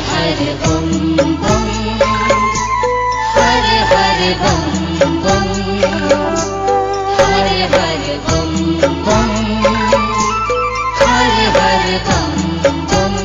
हर बम बम, हर हर बम बम, हर हर बम बम, हर हर बम बम।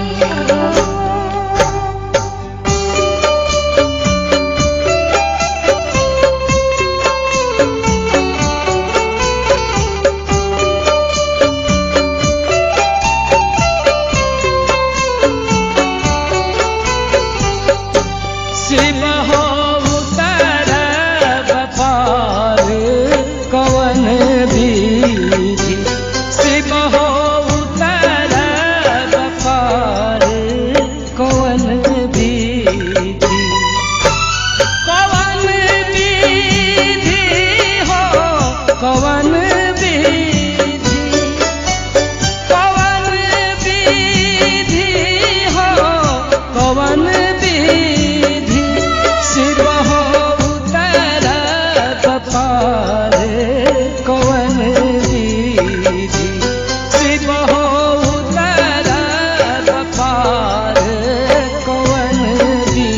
शिव हो उतरब पार कवन विधि, शिव हो उतरब पार कवन विधि, कवन विधि हो कवन विधि, कवन विधि हो कवन विधि, शिव हो उतरब पार कवन विधि, शिव हो उतरब पार कवन विधि।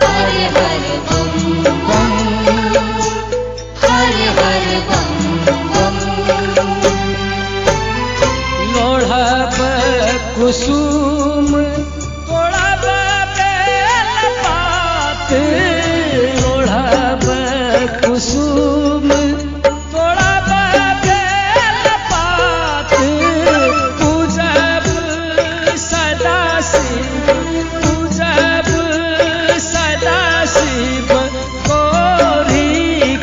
हर हर बम बम, हर हर बम बम। लोढ़ब कुसुम तोड़ब बेलपात, लोढ़ब कुसुम तोड़ब बेलपात, पूजब सदा शिव, पूजब सदा शिव गोरी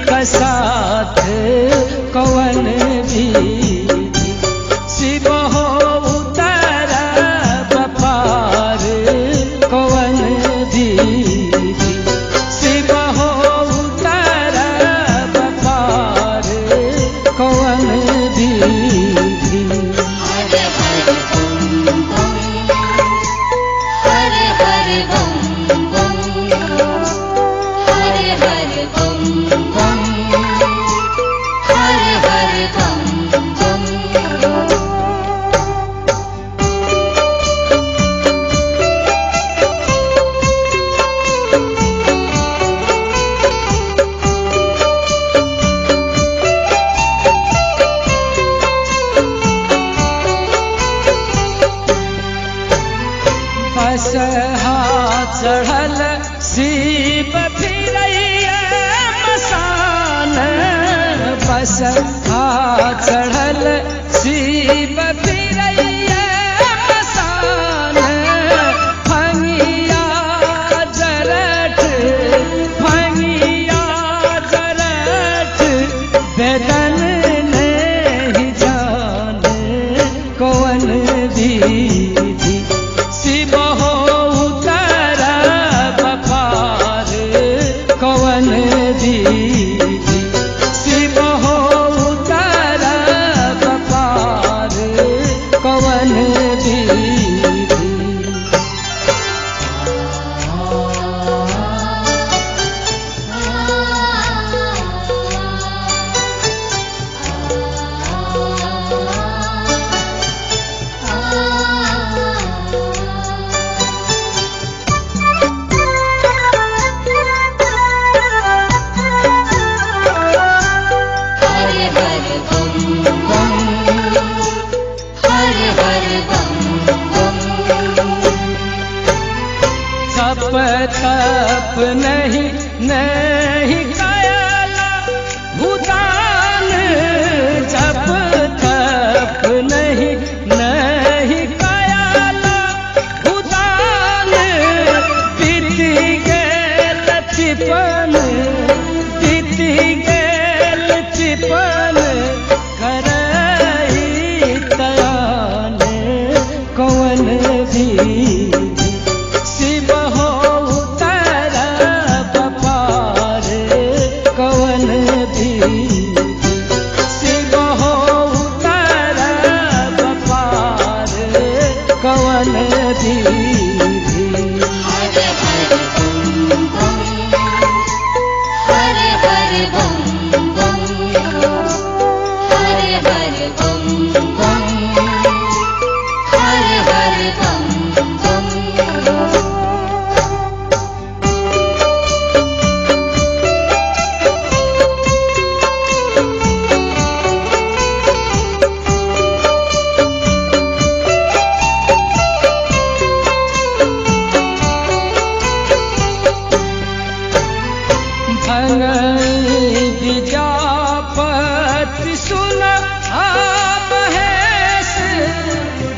कसाथ कवन विधि, शिव हो उतरब पार कवन विधि, शिव हो उतरब पार कवन विधि। हर हर बम बम, हर हर बम बम, हर हर बम बम, हर हर बम बम। बसहा चढ़ल शिव फिरैया मसान, बसहा चढ़ल शिव फिरैया मसान, फंगिया जरठ, फंगिया जरठ, बेदन नहीं जाने कवन विधि, शिव हो उतरब पार कवन विधि, शिव हो उतरब पार कवन विधि। विजापति सुन महेश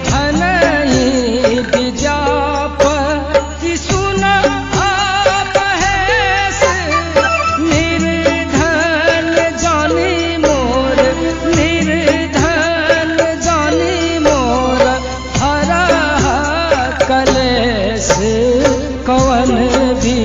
धनई विजापति सुन महेश निर्धन जानी मोर निर्धन जानी मोर हरा कलेश कवन भी